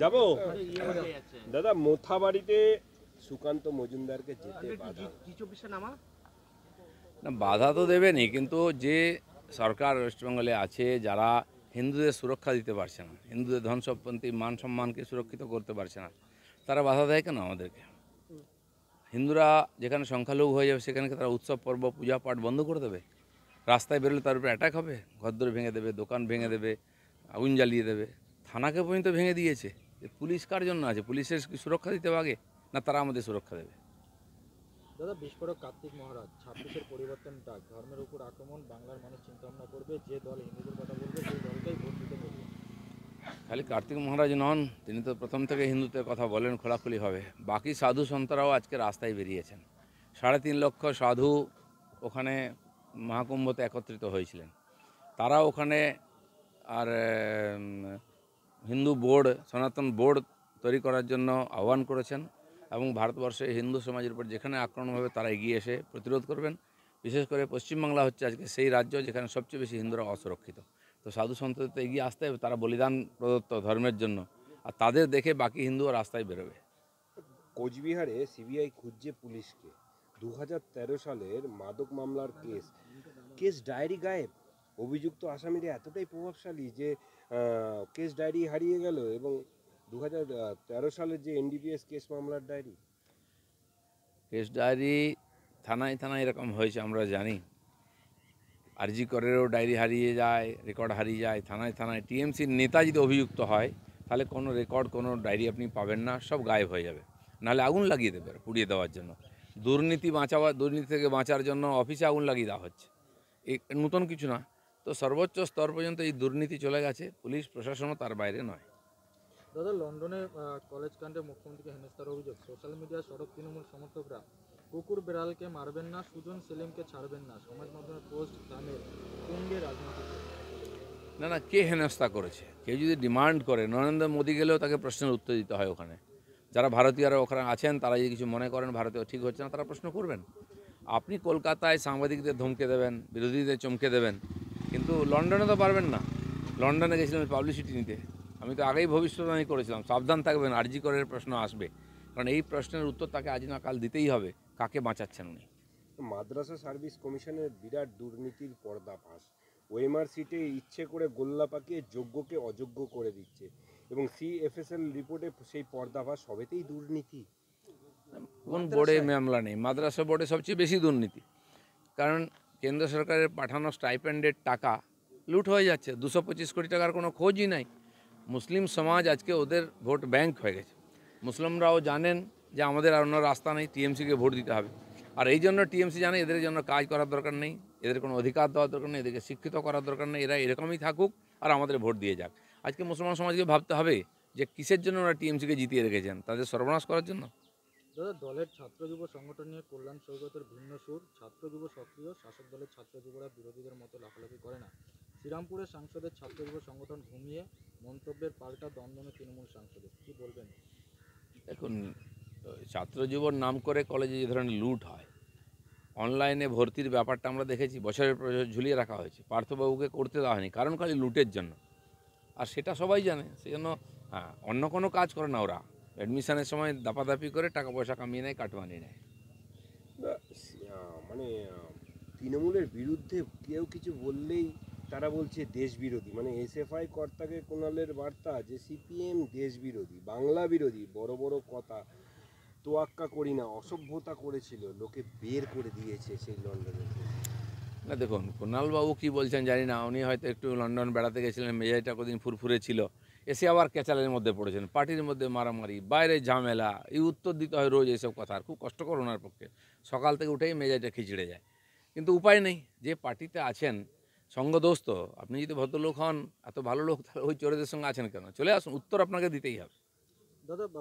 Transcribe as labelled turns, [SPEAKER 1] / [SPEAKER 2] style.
[SPEAKER 1] যাবো দাদা মোথাবাড়িতে সুকান্ত মজুমদারকে যেতে বাধা
[SPEAKER 2] না, বাধা তো দেবেনি, কিন্তু যে সরকার ওয়েস্টবেঙ্গলে আছে যারা হিন্দুদের সুরক্ষা দিতে পারছে না, হিন্দুদের ধন সম্পত্তি মান সম্মানকে সুরক্ষিত করতে পারছে না, তারা বাধা দেয় কেন আমাদেরকে? হিন্দুরা যেখানে সংখ্যালঘু হয়ে যাবে সেখানে তারা উৎসব পর্ব পূজা পাঠ বন্ধ করে দেবে? রাস্তায় বেরোলে তার উপরে অ্যাটাক হবে, ঘরদোর ভেঙে দেবে, দোকান ভেঙে দেবে, আগুন জ্বালিয়ে দেবে। থানাকে পর্যন্ত ভেঙে দিয়েছে। পুলিশ কার জন্য আছে? পুলিশের কি সুরক্ষা দিতে হবে আগে, না তারা আমাদের সুরক্ষা দেবে?
[SPEAKER 3] দাদা, বিস্ফোরক কার্তিক মহারাজ 26-এর পরিবর্তন ডাক, ধর্মের উপর আক্রমণ, বাংলার মানুষ চিন্তা ভাবনা করবে, যে দল হিন্দুদের কথা বলবে সেই দলকেই ভোট দিতে বলবে।
[SPEAKER 2] খালি কার্তিক মহারাজ নন, তিনি তো প্রথম থেকে হিন্দুত্বের কথা বলেন খোলাখুলিভাবে। বাকি সাধু সন্তরাও আজকে রাস্তায় বেরিয়েছেন। 3.5 লক্ষ সাধু ওখানে মহাকুম্ভতে একত্রিত হয়েছিলেন। তারা ওখানে আর হিন্দু বোর্ড, সনাতন বোর্ড তৈরি করার জন্য আহ্বান করেছেন এবং ভারতবর্ষে হিন্দু সমাজের উপর যেখানে আক্রমণ হবে তারা এগিয়ে এসে প্রতিরোধ করবেন। বিশেষ করে পশ্চিমবাংলা হচ্ছে আজকে সেই রাজ্য যেখানে সবচেয়ে বেশি হিন্দুরা অসুরক্ষিত। তো সাধু সন্তদের তো এগিয়ে আসতে হবে, তারা বলিদান প্রদত্ত ধর্মের জন্য, আর তাদের দেখে বাকি হিন্দুও রাস্তায় বেরোবে।
[SPEAKER 1] কোচবিহারে সিবিআই খুঁজছে পুলিশকে 2013 সালের মাদক মামলার কেস ডায়েরি গায়েব। অভিযুক্ত আসামিরা এতটাই প্রভাবশালী যে কেস ডায়েরি হারিয়ে গেল এবং 2013 সালের যে এনডিপিএস কেস মামলার ডায়েরি।
[SPEAKER 2] কেস ডায়েরি থানায় থানায় এরকম হয়েছে আমরা জানি। আরজি করেরও ডায়েরি হারিয়ে যায়, রেকর্ড হারিয়ে যায় থানায় থানায়। টিএমসির নেতা যদি অভিযুক্ত হয় তাহলে কোনো রেকর্ড, কোনো ডায়েরি আপনি পাবেন না, সব গায়েব হয়ে যাবে। নাহলে আগুন লাগিয়ে দেবে পুড়িয়ে দেওয়ার জন্য। দুর্নীতি থেকে বাঁচার জন্য অফিসে আগুন লাগিয়ে দেওয়া হচ্ছে, এই নতুন কিছু না। তো সর্বোচ্চ স্তর পর্যন্ত এই দুর্নীতি চলে গেছে, পুলিশ প্রশাসনও তার বাইরে নয়।
[SPEAKER 3] দাদা, লন্ডনে কলেজ কাণ্ডে মুখ্যমন্ত্রীকে হেনস্থার অভিযোগ, সোশ্যাল মিডিয়া সড়ক তৃণমূল সমর্থকরা কুকুর বেড়ালকে মারবেন না, সুজন সেলিমকে ছাড়বেন না, সমাজ মাধ্যমে পোস্ট গ্রামের তুঙ্গে রাজনীতি।
[SPEAKER 2] না না, কে হেনস্থা করেছে? কেউ যদি ডিমান্ড করে, নরেন্দ্র মোদী গেলেও তাকে প্রশ্নের উত্তর দিতে হয়। ওখানে যারা ভারতীয়রা ওখানে আছেন তারা যদি কিছু মনে করেন ভারতীয় ঠিক হচ্ছে না, তারা প্রশ্ন করবেন। আপনি কলকাতায় সাংবাদিকদের ধমকে দেবেন, বিরোধীদের চমকে দেবেন, কিন্তু লন্ডনে তো পারবেন না। লন্ডনে গেছিলাম পাবলিসিটি নিতে, আমি তো আগেই ভবিষ্যৎবাণী করেছিলাম সাবধান থাকবেন, আরজি করের প্রশ্ন আসবে। কারণ এই প্রশ্নের উত্তর তাকে আজ না কাল দিতেই হবে, কাকে বাঁচাচ্ছেন উনি।
[SPEAKER 1] মাদ্রাসা সার্ভিস কমিশনের বিরাট দুর্নীতির পর্দাফাঁস। ওএমআর সিটে ইচ্ছে করে গোল্লা পাকিয়ে যোগ্যকে অযোগ্য করে দিচ্ছে এবং সিএফএসএল রিপোর্টে সেই পর্দাফাঁস, সবেতেই দুর্নীতি।
[SPEAKER 2] কোন বোর্ডে মামলা নেই? মাদ্রাসা বোর্ডে সবচেয়ে বেশি দুর্নীতি। কারণ কেন্দ্র সরকারের পাঠানো স্টাইপেন্ডের টাকা লুট হয়ে যাচ্ছে। 225 কোটি টাকার কোনো খোঁজই নাই। মুসলিম সমাজ আজকে ওদের ভোট ব্যাংক হয়ে গেছে। মুসলিমরাও জানেন যে আমাদের আর অন্য রাস্তা নেই, টিএমসিকে ভোট দিতে হবে। আর এই জন্য টিএমসি জানে এদের জন্য কাজ করার দরকার নেই, এদের কোনো অধিকার দেওয়ার দরকার নেই, এদেরকে শিক্ষিত করার দরকার নেই, এরা এরকমই থাকুক আর আমাদের ভোট দিয়ে যাক। আজকে মুসলমান সমাজকে ভাবতে হবে যে কিসের জন্য ওরা টিএমসিকে জিতিয়ে রেখেছেন, তাদের সর্বনাশ করার জন্য।
[SPEAKER 3] দাদা, দলের ছাত্র যুব সংগঠন নিয়ে কল্যাণ সৌগতের ভিন্ন সুর, ছাত্র যুব সক্রিয়, শাসক দলের ছাত্র যুবরা বিরোধীদের মতো লাফালাফি করে না। শ্রীরামপুরের সাংসদের ছাত্র যুব সংগঠন ঘুমিয়ে, মন্তব্যের পাল্টা দমদমে তৃণমূল সাংসদের, কি বলবেন?
[SPEAKER 2] দেখুন, ছাত্র জীবন নাম করে কলেজে যে ধরনের লুট হয়, অনলাইনে ভর্তির ব্যাপারটা আমরা দেখেছি, বছরের পর বছর ঝুলিয়ে রাখা হয়েছে, পার্থবাবুকে করতে দেওয়া হয়নি, কারণ খালি লুটের জন্য। আর সেটা সবাই জানে, সেই জন্য অন্য কোনো কাজ করে না ওরা। অ্যাডমিশনের সময় দাপাদাপি করে টাকা পয়সা কামিয়ে নেয়, কাটমানি নেয়।
[SPEAKER 1] মানে তৃণমূলের বিরুদ্ধে কেউ কিছু বললেই তারা বলছে দেশ বিরোধী। মানে এসএফআই কর্তাকে কোনালের বার্তা যে সিপিএম দেশ বিরোধী, বাংলা বিরোধী, বড় বড় কথা তোয়াক্কা করি না, অসভ্যতা করেছিল, লোকে বের করে দিয়েছে সেই লন্ডনে।
[SPEAKER 2] না দেখুন, কুণালবাবু কী বলছেন জানি না, উনি হয়তো একটু লন্ডন বেড়াতে গেছিলেন, মেজাজটা কদিন ফুরফুরে ছিল, এসে আবার ক্যাচালের মধ্যে পড়েছেন, পার্টির মধ্যে মারামারি, বাইরে ঝামেলা, এই উত্তর দিতে হয় রোজ এইসব কথা। আর খুব কষ্টকর ওনার পক্ষে, সকাল থেকে উঠেই মেজাজটা খিচড়ে যায়। কিন্তু উপায় নেই, যে পার্টিতে আছেন সঙ্গদোস্ত। আপনি যদি ভদ্রলোক হন, এত ভালো লোক, তাহলে ওই চোরেদের সঙ্গে আছেন কেন? চলে আসুন, উত্তর আপনাকে দিতেই হবে।
[SPEAKER 3] দাদা,